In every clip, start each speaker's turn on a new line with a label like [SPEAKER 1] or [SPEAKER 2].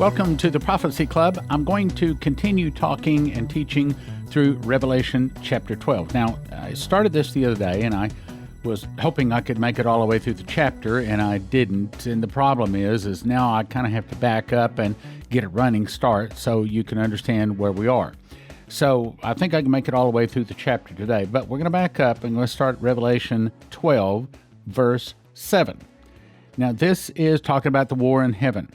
[SPEAKER 1] welcome to the Prophecy Club. I'm going to continue talking and teaching through Revelation chapter 12. Now, I started this the other day, and I was hoping I could make it all the way through the chapter, and I didn't. And the problem is now I kind of have to back up and get a running start so you can understand where we are. So I think I can make it all the way through the chapter today, but we're going to back up and let's start Revelation 12, verse 7. Now, this is talking about the war in heaven.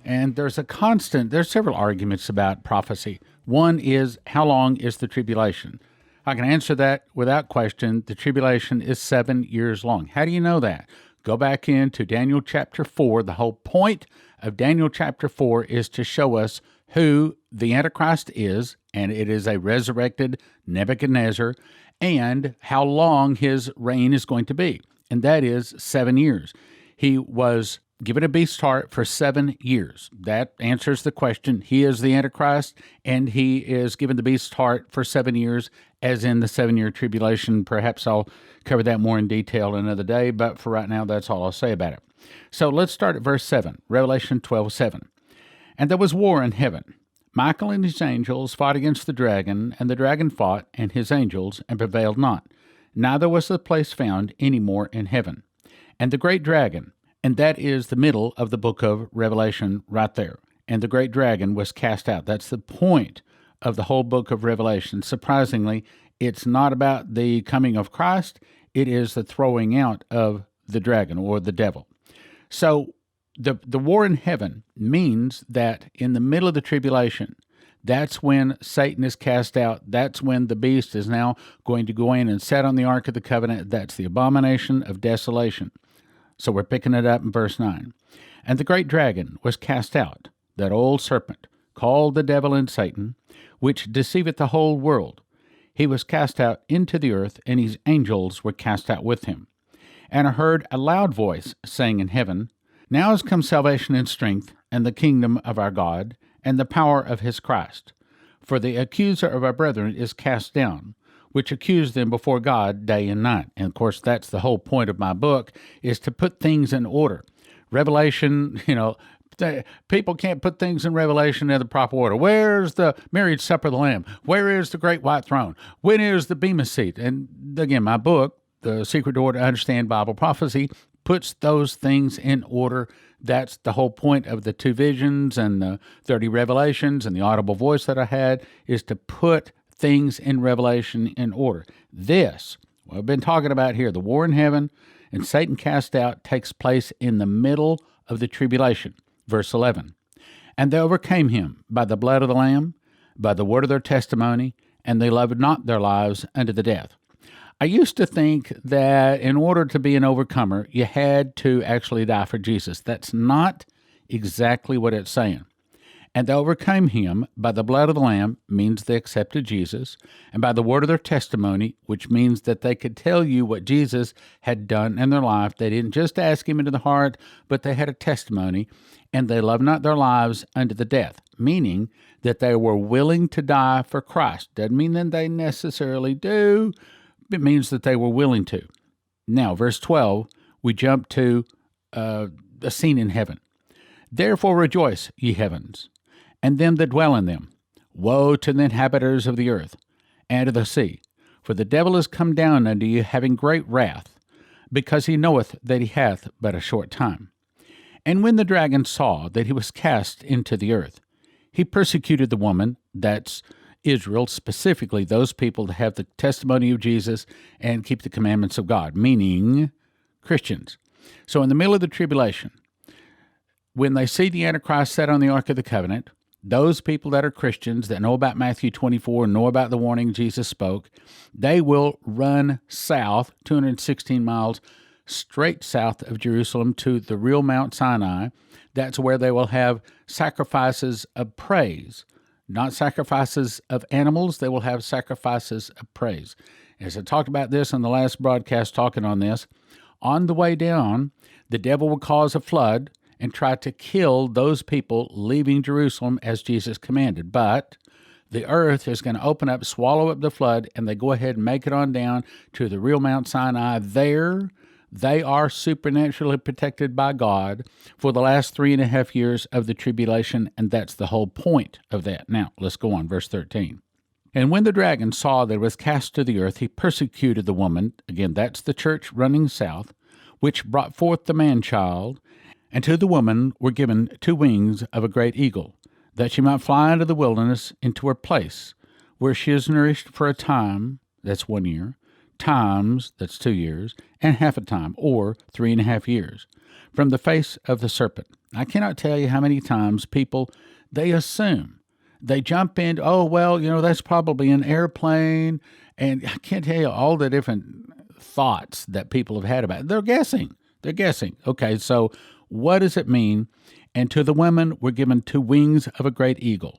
[SPEAKER 1] And there's several arguments about prophecy. One is, how long is the tribulation? I can answer that without question. The tribulation is 7 years long. How do you know that? Go back into Daniel chapter 4. The whole point of Daniel chapter 4 is to show us who the Antichrist is, and it is a resurrected Nebuchadnezzar, and how long his reign is going to be, and that is 7 years. He was given a beast's heart for 7 years. That answers the question. He is the Antichrist, and he is given the beast's heart for 7 years, as in the 7-year tribulation. Perhaps I'll cover that more in detail another day, but for right now, that's all I'll say about it. So let's start at verse 7, Revelation 12:7. And there was war in heaven. Michael and his angels fought against the dragon, and the dragon fought and his angels, and prevailed not. Neither was the place found any more in heaven. And the great dragon, and that is the middle of the book of Revelation right there. And the great dragon was cast out. That's the point of the whole book of Revelation. Surprisingly, it's not about the coming of Christ. It is the throwing out of the dragon or the devil. So the war in heaven means that in the middle of the tribulation, that's when Satan is cast out. That's when the beast is now going to go in and sit on the Ark of the Covenant. That's the abomination of desolation. So we're picking it up in verse 9. And the great dragon was cast out, that old serpent, called the devil and Satan, which deceiveth the whole world. He was cast out into the earth, and his angels were cast out with him. And I heard a loud voice saying in heaven, Now is come salvation and strength, and the kingdom of our God, and the power of his Christ. For the accuser of our brethren is cast down, which accuse them before God day and night. And of course, that's the whole point of my book, is to put things in order. Revelation, people can't put things in Revelation in the proper order. Where's the marriage supper of the Lamb? Where is the great white throne? When is the bema seat? And again, my book, The Secret Door to Understand Bible Prophecy, puts those things in order. That's the whole point of the 2 visions and the 30 revelations and the audible voice that I had, is to put things in Revelation in order. This, what I've been talking about here, the war in heaven and Satan cast out, takes place in the middle of the tribulation. Verse 11, And they overcame him by the blood of the Lamb, by the word of their testimony, and they loved not their lives unto the death. I used to think that in order to be an overcomer, you had to actually die for Jesus. That's not exactly what it's saying. And they overcame him by the blood of the Lamb, means they accepted Jesus, and by the word of their testimony, which means that they could tell you what Jesus had done in their life. They didn't just ask him into the heart, but they had a testimony, and they loved not their lives unto the death, meaning that they were willing to die for Christ. Doesn't mean that they necessarily do. It means that they were willing to. Now, verse 12, we jump to a scene in heaven. Therefore rejoice, ye heavens, and them that dwell in them. Woe to the inhabitants of the earth, and of the sea, for the devil is come down unto you, having great wrath, because he knoweth that he hath but a short time. And when the dragon saw that he was cast into the earth, he persecuted the woman, that's Israel, specifically those people that have the testimony of Jesus and keep the commandments of God, meaning Christians. So in the middle of the tribulation, when they see the Antichrist set on the Ark of the Covenant, those people that are Christians, that know about Matthew 24, know about the warning Jesus spoke, they will run south, 216 miles, straight south of Jerusalem to the real Mount Sinai. That's where they will have sacrifices of praise, not sacrifices of animals. They will have sacrifices of praise. As I talked about this on the last broadcast, talking on this, on the way down, the devil will cause a flood and try to kill those people leaving Jerusalem as Jesus commanded. But the earth is going to open up, swallow up the flood, and they go ahead and make it on down to the real Mount Sinai. There, They are supernaturally protected by God for the last 3.5 years of the tribulation, and that's the whole point of that. Now, let's go on, verse 13. And when the dragon saw that it was cast to the earth, he persecuted the woman, again, that's the church running south, which brought forth the man-child, and to the woman were given 2 wings of a great eagle, that she might fly into the wilderness, into her place, where she is nourished for a time, that's 1 year, times, that's 2 years, and half a time, or 3.5 years, from the face of the serpent. I cannot tell you how many times people, they assume, they jump in, oh, well, that's probably an airplane, and I can't tell you all the different thoughts that people have had about it. They're guessing. Okay, so what does it mean? And to the women were given 2 wings of a great eagle.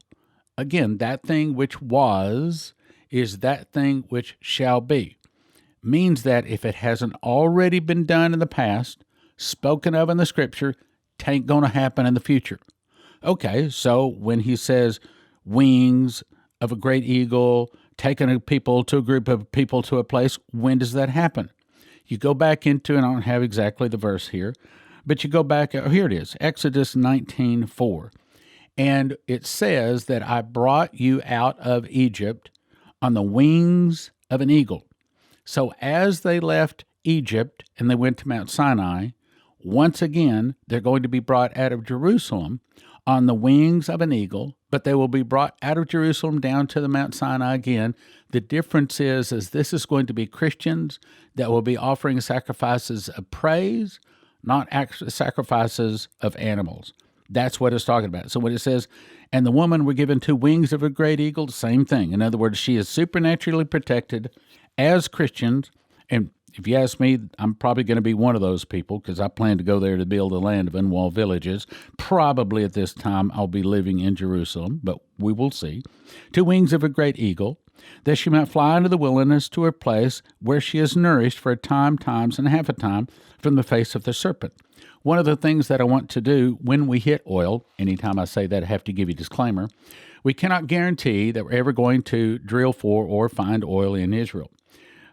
[SPEAKER 1] Again, that thing which was is that thing which shall be. Means that if it hasn't already been done in the past, spoken of in the scripture, tain't going to happen in the future. Okay, so when he says wings of a great eagle, taking a group of people to a place, when does that happen? You go back into, and I don't have exactly the verse here, but you go back, here it is, Exodus 19:4. And it says that I brought you out of Egypt on the wings of an eagle. So as they left Egypt and they went to Mount Sinai, once again, they're going to be brought out of Jerusalem on the wings of an eagle, but they will be brought out of Jerusalem down to the Mount Sinai again. The difference is this is going to be Christians that will be offering sacrifices of praise, not sacrifices of animals. That's what it's talking about. So when it says, and the woman were given 2 wings of a great eagle, same thing. In other words, she is supernaturally protected as Christians. And if you ask me, I'm probably going to be one of those people because I plan to go there to build a land of unwalled villages. Probably at this time I'll be living in Jerusalem, but we will see. 2 wings of a great eagle, that she might fly into the wilderness to her place where she is nourished for a time, times, and half a time from the face of the serpent. One of the things that I want to do when we hit oil, anytime I say that, I have to give you a disclaimer, we cannot guarantee that we're ever going to drill for or find oil in Israel.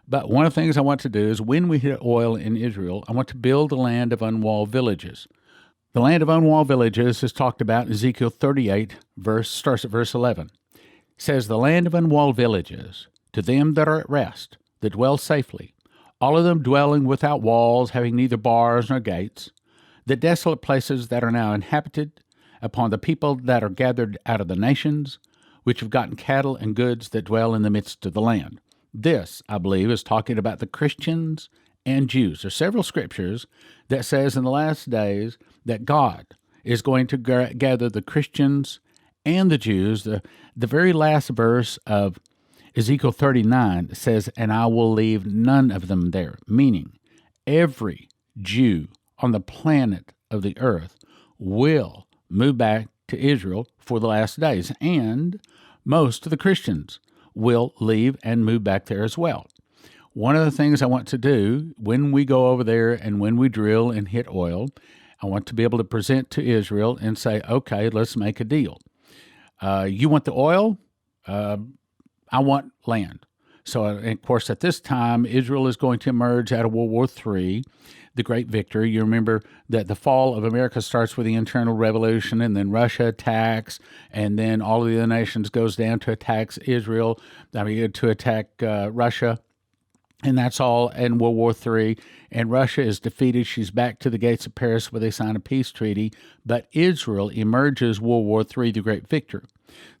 [SPEAKER 1] But one of the things I want to do is when we hit oil in Israel, I want to build a land of unwalled villages. The land of unwalled villages is talked about in Ezekiel 38, starts at verse 11. It says, the land of unwalled villages, to them that are at rest, that dwell safely, all of them dwelling without walls, having neither bars nor gates, the desolate places that are now inhabited, upon the people that are gathered out of the nations, which have gotten cattle and goods that dwell in the midst of the land. This, I believe, is talking about the Christians and Jews. There are several scriptures that says in the last days that God is going to gather the Christians and the Jews. The very last verse of Ezekiel 39 says, and I will leave none of them there, meaning every Jew on the planet of the earth will move back to Israel for the last days, and most of the Christians will leave and move back there as well. One of the things I want to do when we go over there and when we drill and hit oil, I want to be able to present to Israel and say, okay, let's make a deal. You want the oil? I want land. So, of course, at this time, Israel is going to emerge out of World War III, the great victory. You remember that the fall of America starts with the internal revolution, and then Russia attacks, and then all of the other nations goes down to attack Russia. And that's all in World War III. And Russia is defeated. She's back to the gates of Paris where they sign a peace treaty. But Israel emerges World War III, the great victor.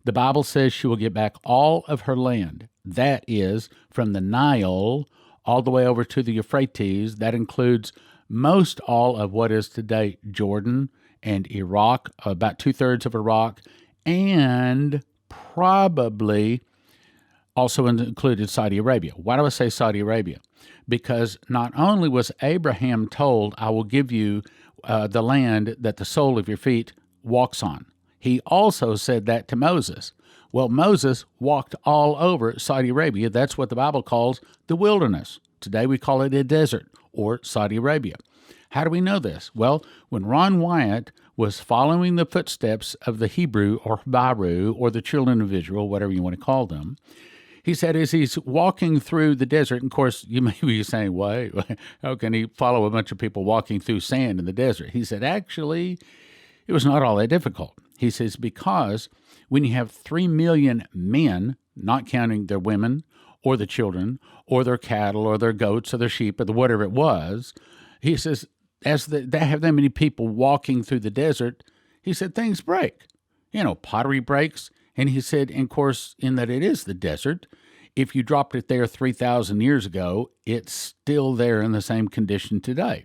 [SPEAKER 1] The Bible says she will get back all of her land. That is from the Nile all the way over to the Euphrates. That includes most all of what is today Jordan and Iraq, about 2/3 of Iraq, and probably also included Saudi Arabia. Why do I say Saudi Arabia? Because not only was Abraham told, I will give you the land that the sole of your feet walks on, he also said that to Moses. Well, Moses walked all over Saudi Arabia. That's what the Bible calls the wilderness. Today we call it a desert or Saudi Arabia. How do we know this? Well, when Ron Wyatt was following the footsteps of the Hebrew or Baru or the children of Israel, whatever you want to call them, He said, as he's walking through the desert, and of course, you may be saying, wait, how can he follow a bunch of people walking through sand in the desert? He said, actually, it was not all that difficult. He says, because when you have 3 million men, not counting their women or the children or their cattle or their goats or their sheep or whatever it was, he says, as they have that many people walking through the desert, he said, things break. Pottery breaks. And he said, and of course, in that it is the desert, if you dropped it there 3,000 years ago, it's still there in the same condition today.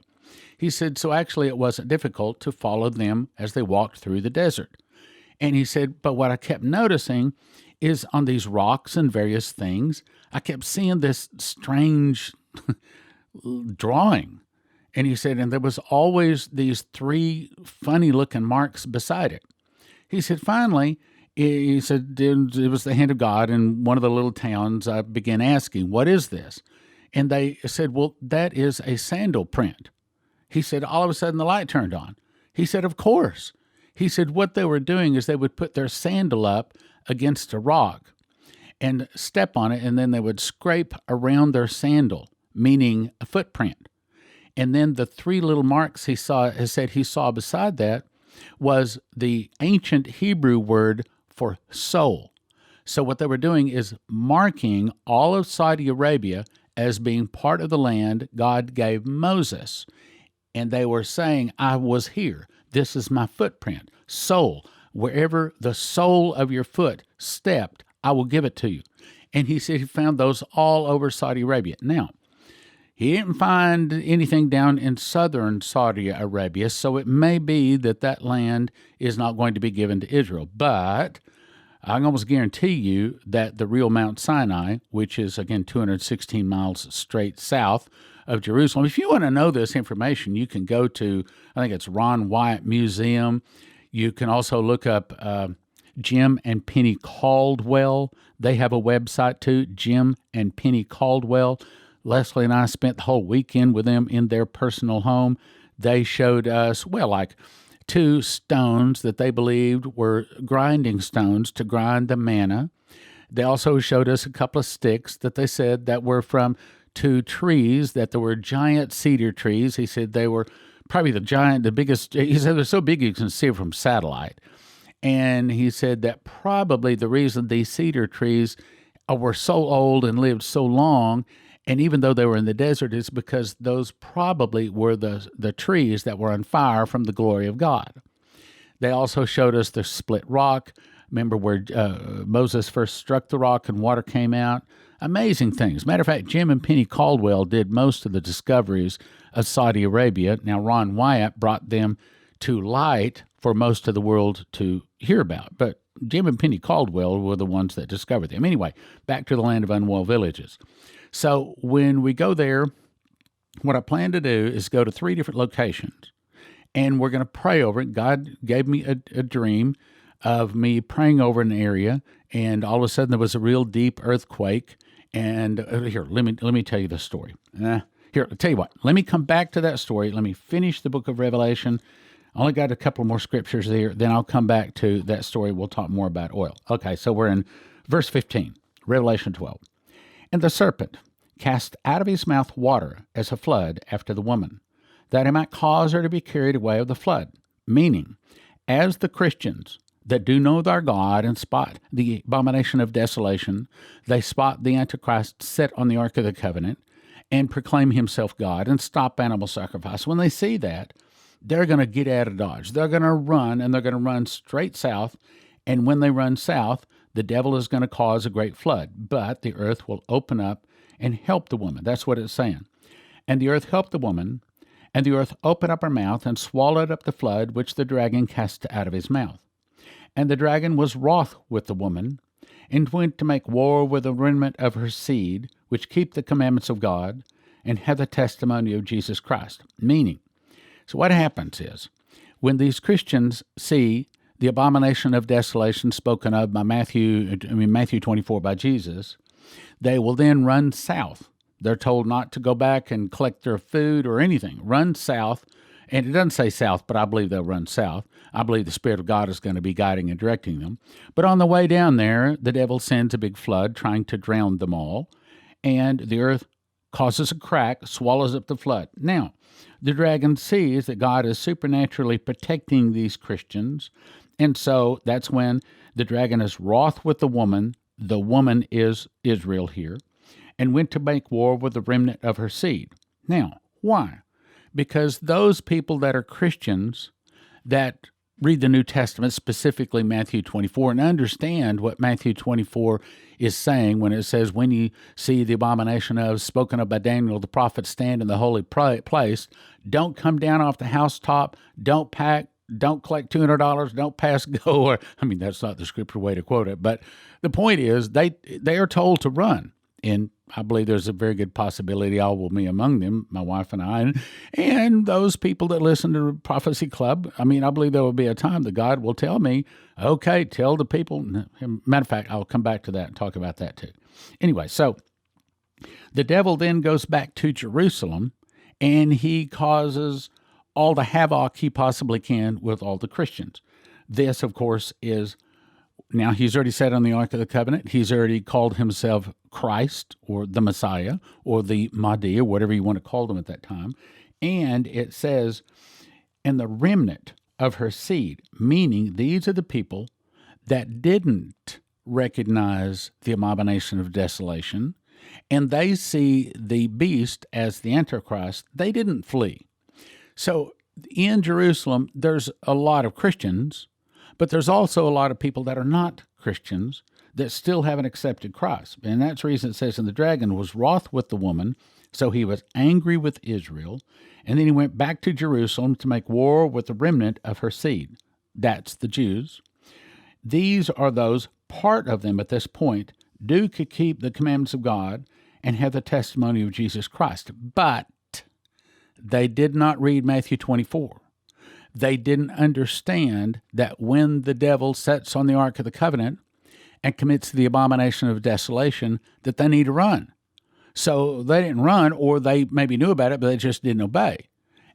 [SPEAKER 1] He said, so actually it wasn't difficult to follow them as they walked through the desert. And he said, but what I kept noticing is on these rocks and various things, I kept seeing this strange drawing. And he said, and there was always these 3 funny-looking marks beside it. He said, finally, he said, it was the hand of God. In one of the little towns, I began asking, what is this? And they said, well, that is a sandal print. He said, all of a sudden the light turned on. He said, of course. He said, what they were doing is they would put their sandal up against a rock and step on it, and then they would scrape around their sandal, meaning a footprint. And then the 3 little marks he saw beside that was the ancient Hebrew word for soul. So what they were doing is marking all of Saudi Arabia as being part of the land God gave Moses. And they were saying, I was here. This is my footprint. Soul. Wherever the sole of your foot stepped, I will give it to you. And he said he found those all over Saudi Arabia. Now, he didn't find anything down in southern Saudi Arabia, so it may be that land is not going to be given to Israel. But I can almost guarantee you that the real Mount Sinai, which is, again, 216 miles straight south of Jerusalem, if you want to know this information, you can go to, I think it's Ron Wyatt Museum. You can also look up Jim and Penny Caldwell. They have a website too, Jim and Penny Caldwell. Leslie and I spent the whole weekend with them in their personal home. They showed us, like 2 stones that they believed were grinding stones to grind the manna. They also showed us a couple of sticks that they said that were from 2 trees, that there were giant cedar trees. He said they were probably the biggest. He said they're so big you can see it from satellite. And he said that probably the reason these cedar trees were so old and lived so long, and even though they were in the desert, is because those probably were the trees that were on fire from the glory of God. They also showed us the split rock. Remember where Moses first struck the rock and water came out? Amazing things. Matter of fact, Jim and Penny Caldwell did most of the discoveries of Saudi Arabia. Now, Ron Wyatt brought them to light for most of the world to hear about. But Jim and Penny Caldwell were the ones that discovered them. Anyway, back to the land of unwalled villages. So when we go there, what I plan to do is go to 3 different locations, and we're going to pray over it. God gave me a dream of me praying over an area, and all of a sudden there was a real deep earthquake. And here, let me tell you the story. Here, I'll tell you what. Let me come back to that story. Let me finish the book of Revelation. I only got a couple more scriptures there. Then I'll come back to that story. We'll talk more about oil. Okay, so we're in verse 15, Revelation 12. And the serpent cast out of his mouth water as a flood after the woman, that he might cause her to be carried away of the flood. Meaning, as the Christians that do know their God and spot the abomination of desolation, they spot the Antichrist set on the Ark of the Covenant and proclaim himself God and stop animal sacrifice. When they see that, they're going to get out of Dodge. They're going to run, and they're going to run straight south. And when they run south, the devil is going to cause a great flood. But the earth will open up and help the woman. That's what it's saying. And the earth helped the woman, and the earth opened up her mouth and swallowed up the flood which the dragon cast out of his mouth. And the dragon was wroth with the woman, and went to make war with the remnant of her seed, which keep the commandments of God, and have the testimony of Jesus Christ. Meaning, so what happens is, when these Christians see the abomination of desolation spoken of by Matthew 24 by Jesus, they will then run south. They're told not to go back and collect their food or anything. Run south And it doesn't say south, but I believe they'll run south. I believe the Spirit of God is going to be guiding and directing them. But on the way down there, the devil sends a big flood trying to drown them all, and the earth causes a crack, swallows up the flood. Now, the dragon sees that God is supernaturally protecting these Christians, and so that's when the dragon is wroth with the woman. The woman is Israel here, and went to make war with the remnant of her seed. Now, why? Because those people that are Christians that read the New Testament, specifically Matthew 24, and understand what Matthew 24 is saying when it says, when you see the abomination of, spoken of by Daniel the prophet, stand in the holy place, don't come down off the housetop, don't pack, don't collect $200, don't pass go, or, I mean, that's not the scripture way to quote it, but the point is they are told to run. And I believe there's a very good possibility I will be among them, my wife and I, and those people that listen to Prophecy Club. I mean, I believe there will be a time that God will tell me, okay, tell the people. Matter of fact, I'll come back to that and talk about that too. Anyway, so the devil then goes back to Jerusalem, and he causes all the havoc he possibly can with all the Christians. This, of course, is... Now, he's already sat on the Ark of the Covenant. He's already called himself Christ or the Messiah or the Mahdi or whatever you want to call them at that time. And it says, and the remnant of her seed, meaning these are the people that didn't recognize the abomination of desolation, and they see the beast as the Antichrist. They didn't flee. So in Jerusalem, there's a lot of Christians, but there's also a lot of people that are not Christians that still haven't accepted Christ. And that's the reason it says, and the dragon was wroth with the woman, so he was angry with Israel, and then he went back to Jerusalem to make war with the remnant of her seed. That's the Jews. These are those, part of them at this point, do keep the commandments of God and have the testimony of Jesus Christ. But they did not read Matthew 24. They didn't understand that when the devil sits on the Ark of the Covenant and commits the abomination of desolation, that they need to run. So they didn't run, or they maybe knew about it, but they just didn't obey.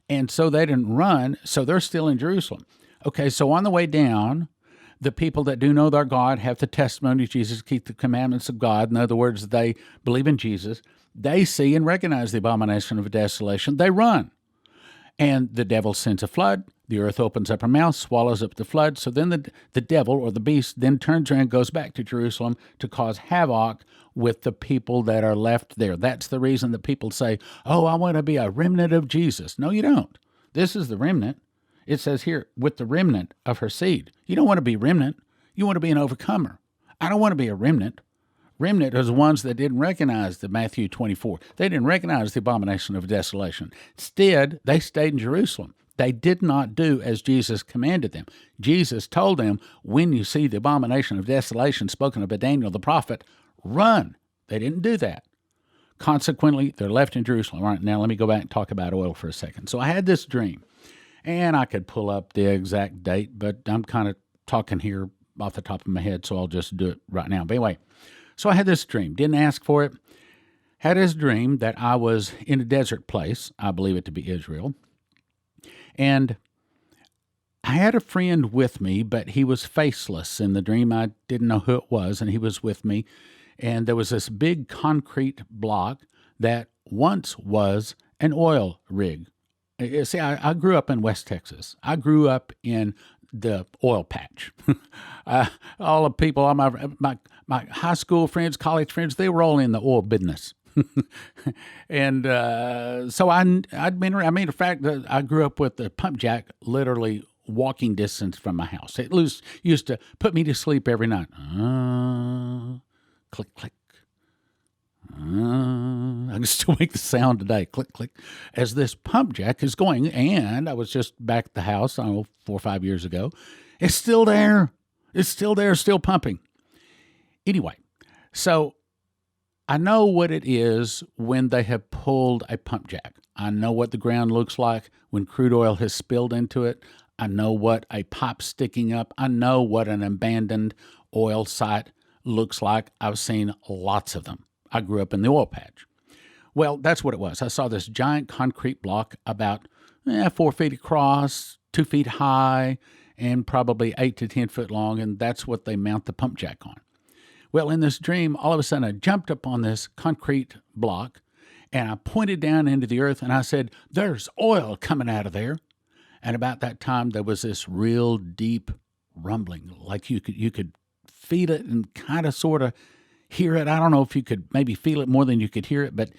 [SPEAKER 1] And so they didn't run, so they're still in Jerusalem. Okay, so on the way down, the people that do know their God have the testimony of Jesus, keep the commandments of God. In other words, they believe in Jesus. They see and recognize the abomination of desolation. They run. And the devil sends a flood. The earth opens up her mouth, swallows up the flood. So then the devil, or the beast, then turns around and goes back to Jerusalem to cause havoc with the people that are left there. That's the reason that people say, oh, I want to be a remnant of Jesus. No, you don't. This is the remnant. It says here, with the remnant of her seed. You don't want to be remnant. You want to be an overcomer. I don't want to be a remnant. Remnant is the ones that didn't recognize the Matthew 24. They didn't recognize the abomination of desolation. Instead, they stayed in Jerusalem. They did not do as Jesus commanded them. Jesus told them, when you see the abomination of desolation spoken of by Daniel the prophet, run. They didn't do that. Consequently, they're left in Jerusalem. All right, now let me go back and talk about oil for a second. So I had this dream, and I could pull up the exact date, but I'm kind of talking here off the top of my head, so I'll just do it right now. But anyway, so I had this dream, didn't ask for it, had this dream that I was in a desert place, I believe it to be Israel, and I had a friend with me, but he was faceless in the dream. I didn't know who it was, and he was with me, and there was this big concrete block that once was an oil rig. See, I grew up in West Texas. I grew up in the oil patch. All the people, all my high school friends, college friends, they were all in the oil business. And so I'd been, I mean, in fact, I grew up with the pump jack literally walking distance from my house. It used to put me to sleep every night. Click, click. I can still make the sound today, click, click, as this pump jack is going. And I was just back at the house, I don't know, 4 or 5 years ago. It's still there. It's still there, still pumping. Anyway, so I know what it is when they have pulled a pump jack. I know what the ground looks like when crude oil has spilled into it. I know what a pipe sticking up. I know what an abandoned oil site looks like. I've seen lots of them. I grew up in the oil patch. Well, that's what it was. I saw this giant concrete block about 4 feet across, 2 feet high, and probably 8 to 10 foot long, and that's what they mount the pump jack on. Well, in this dream, all of a sudden I jumped up on this concrete block, and I pointed down into the earth, and I said, "There's oil coming out of there." And about that time, there was this real deep rumbling, like you could feel it and kind of sort of hear it. I don't know if you could maybe feel it more than you could hear it, but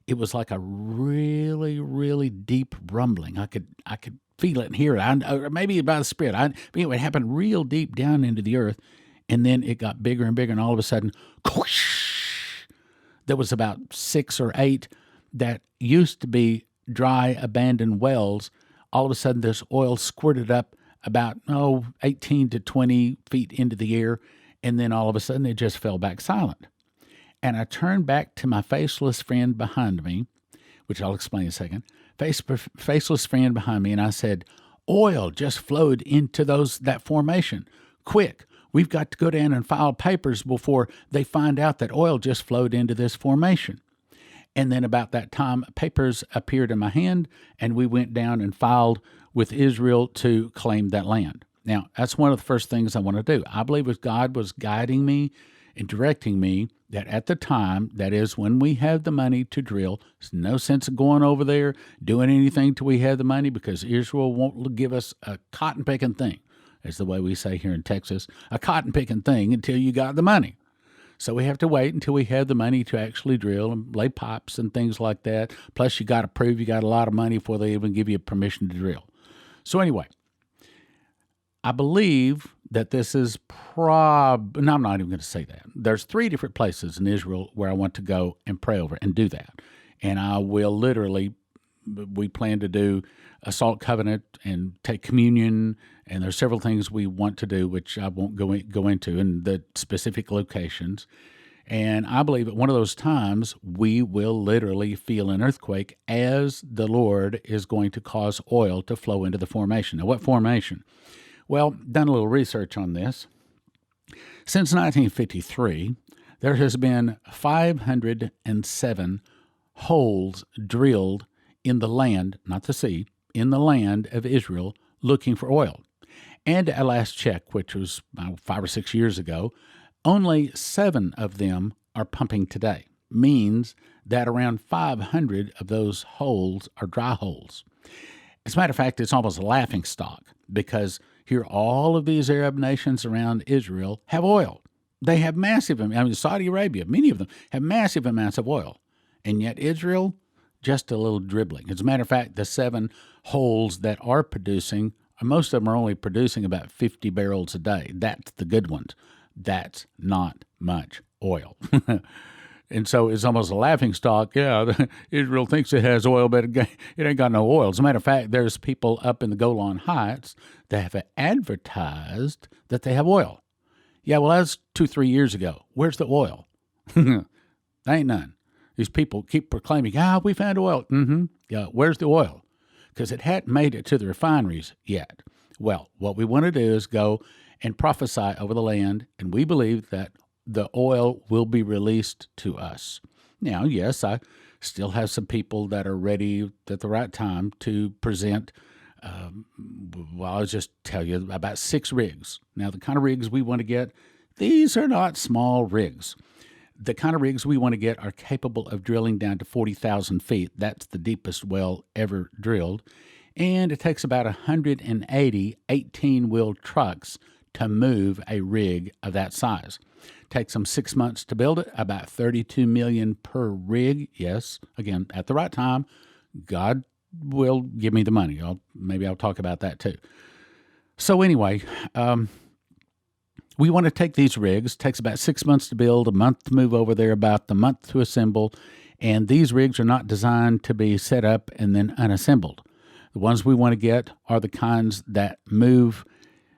[SPEAKER 1] it was like a really, really deep rumbling. I could feel it and hear it, or maybe by the Spirit. It would happen real deep down into the earth, and then it got bigger and bigger, and all of a sudden, whoosh, there was about 6 or 8 that used to be dry, abandoned wells. All of a sudden, this oil squirted up about 18 to 20 feet into the air, and then all of a sudden, it just fell back silent. And I turned back to my faceless friend behind me, which I'll explain in a second, faceless friend behind me, and I said, "Oil just flowed into that formation. Quick, we've got to go down and file papers before they find out that oil just flowed into this formation." And then about that time, papers appeared in my hand, and we went down and filed with Israel to claim that land. Now, that's one of the first things I want to do. I believe God was guiding me and directing me that at the time, that is when we have the money to drill, there's no sense of going over there, doing anything till we have the money, because Israel won't give us a cotton-picking thing, as the way we say here in Texas, a cotton-picking thing until you got the money. So we have to wait until we have the money to actually drill and lay pipes and things like that. Plus, you got to prove you got a lot of money before they even give you permission to drill. So anyway, I believe that this is no, I'm not even going to say that. There's 3 different places in Israel where I want to go and pray over and do that. And I will we plan to do a salt covenant and take communion, and there's several things we want to do, which I won't go into in the specific locations. And I believe at one of those times, we will literally feel an earthquake as the Lord is going to cause oil to flow into the formation. Now, what formation? Well, done a little research on this. Since 1953, there has been 507 holes drilled in the land, not the sea, in the land of Israel looking for oil. And at last check, which was 5 or 6 years ago, only 7 of them are pumping today. Means that around 500 of those holes are dry holes. As a matter of fact, it's almost a laughingstock, because here all of these Arab nations around Israel have oil. They have massive amounts. Saudi Arabia, many of them have massive amounts of oil. And yet Israel, just a little dribbling. As a matter of fact, the 7 holes that are producing, most of them are only producing about 50 barrels a day. That's the good ones. That's not much oil. And so it's almost a laughingstock. Yeah, Israel thinks it has oil, but it ain't got no oil. As a matter of fact, there's people up in the Golan Heights that have advertised that they have oil. Yeah, well, that's 2-3 years ago. Where's the oil? There ain't none. These people keep proclaiming, we found oil. Yeah, where's the oil? Because it hadn't made it to the refineries yet. Well, what we want to do is go and prophesy over the land, and we believe that the oil will be released to us. Now, yes, I still have some people that are ready at the right time to present. I'll just tell you about 6 rigs. Now, the kind of rigs we want to get, these are not small rigs. The kind of rigs we want to get are capable of drilling down to 40,000 feet. That's the deepest well ever drilled. And it takes about 180 18-wheel trucks to move a rig of that size. Takes them 6 months to build it, about $32 million per rig. Yes, again, at the right time, God will give me the money. Maybe I'll talk about that too. So anyway, we want to take these rigs. Takes about 6 months to build, a month to move over there, about the month to assemble. And these rigs are not designed to be set up and then unassembled. The ones we want to get are the kinds that move,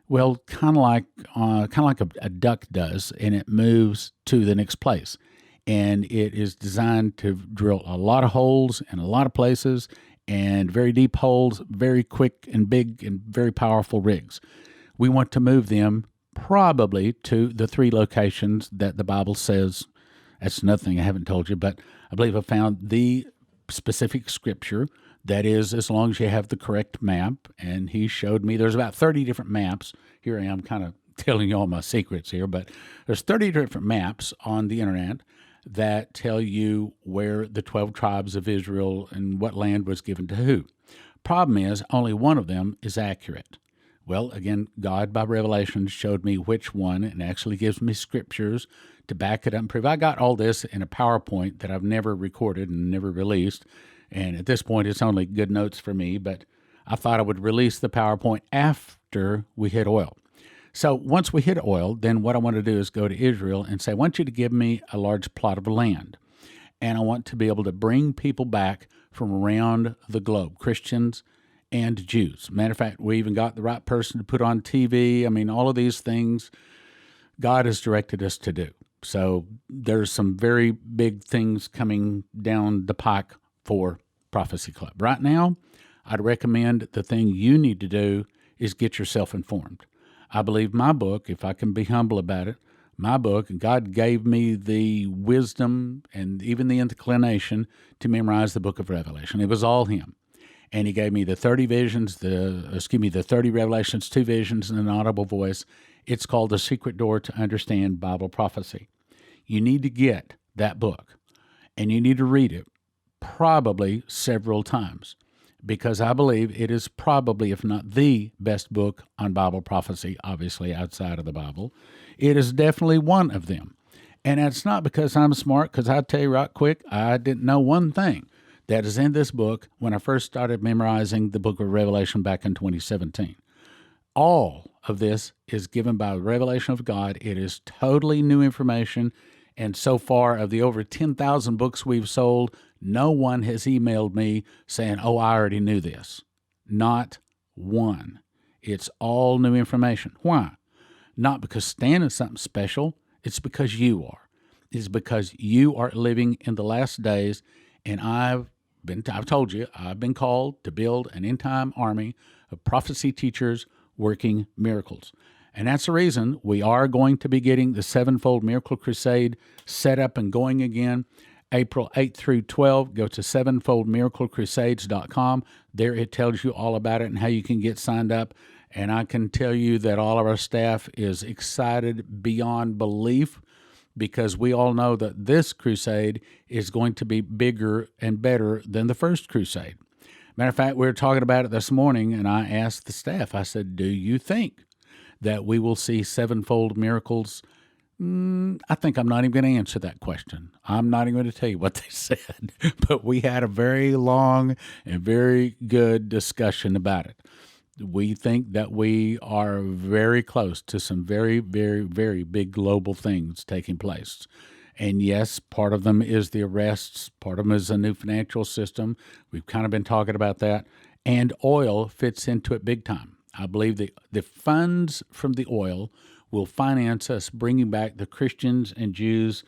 [SPEAKER 1] well, kind of like a duck does, and it moves to the next place. And it is designed to drill a lot of holes in a lot of places, and very deep holes, very quick and big and very powerful rigs. We want to move them probably to the 3 locations that the Bible says. That's another thing I haven't told you, but I believe I found the specific scripture That is, as long as you have the correct map. And he showed me there's about 30 different maps. Here I am kind of telling you all my secrets here, but there's 30 different maps on the internet that tell you where the 12 tribes of Israel and what land was given to who. Problem is, only one of them is accurate. Well, again, God by revelation showed me which one and actually gives me scriptures to back it up and prove. I got all this in a PowerPoint that I've never recorded and never released. And at this point, it's only good notes for me, but I thought I would release the PowerPoint after we hit oil. So once we hit oil, then what I want to do is go to Israel and say, I want you to give me a large plot of land. And I want to be able to bring people back from around the globe, Christians and Jews. Matter of fact, we even got the right person to put on TV. I mean, all of these things God has directed us to do. So there's some very big things coming down the pike for Prophecy Club. Right now, I'd recommend the thing you need to do is get yourself informed. I believe my book, if I can be humble about it, my book, God gave me the wisdom and even the inclination to memorize the book of Revelation. It was all Him. And He gave me the 30 visions, the 30 revelations, 2 visions, and an audible voice. It's called The Secret Door to Understand Bible Prophecy. You need to get that book, and you need to read it probably several times, because I believe it is probably, if not the best book on Bible prophecy, obviously outside of the Bible. It is definitely one of them. And it's not because I'm smart, because I'll tell you right quick, I didn't know one thing that is in this book when I first started memorizing the book of Revelation back in 2017. All of this is given by the revelation of God. It is totally new information. And so far, of the over 10,000 books we've sold, no one has emailed me saying, oh, I already knew this. Not one. It's all new information. Why? Not because Stan is something special. It's because you are. It's because you are living in the last days, and I've told you, I've been called to build an end-time army of prophecy teachers working miracles. And that's the reason we are going to be getting the Sevenfold Miracle Crusade set up and going again. April 8th through 12th, go to sevenfoldmiraclecrusades.com. There it tells you all about it and how you can get signed up. And I can tell you that all of our staff is excited beyond belief, because we all know that this crusade is going to be bigger and better than the first crusade. Matter of fact, we were talking about it this morning, and I asked the staff, I said, do you think that we will see sevenfold miracles? I think I'm not even going to answer that question. I'm not even going to tell you what they said, but we had a very long and very good discussion about it. We think that we are very close to some very, very, very big global things taking place. And yes, part of them is the arrests. Part of them is a new financial system. We've kind of been talking about that. And oil fits into it big time. I believe the funds from the oil will finance us bringing back the Christians and Jews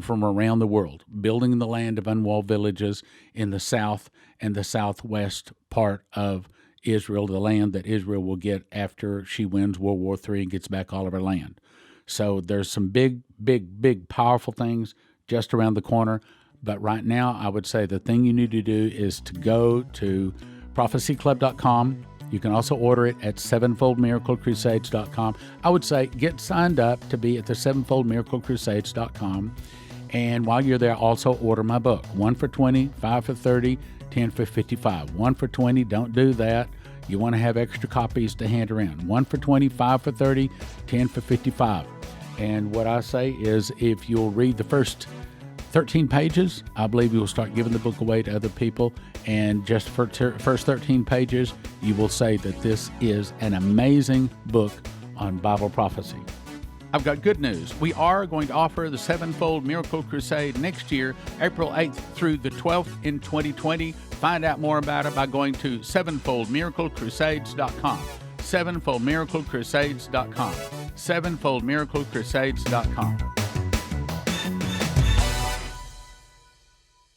[SPEAKER 1] from around the world, building the land of unwalled villages in the south and the southwest part of Israel, the land that Israel will get after she wins World War III and gets back all of her land. So there's some big, big, big, powerful things just around the corner. But right now, I would say the thing you need to do is to go to prophecyclub.com. You can also order it at sevenfoldmiraclecrusades.com. I would say get signed up to be at the sevenfoldmiraclecrusades.com. And while you're there, also order my book. 1 for $20, 5 for $30, 10 for $55. 1 for $20, don't do that. You want to have extra copies to hand around. 1 for $20, 5 for $30, 10 for $55. And what I say is, if you'll read the first 13 pages, I believe you will start giving the book away to other people. And just for first 13 pages, you will say that this is an amazing book on Bible prophecy. I've got good news. We are going to offer the Sevenfold Miracle Crusade next year, April 8th through the 12th in 2020. Find out more about it by going to sevenfoldmiraclecrusades.com. sevenfoldmiraclecrusades.com. sevenfoldmiraclecrusades.com.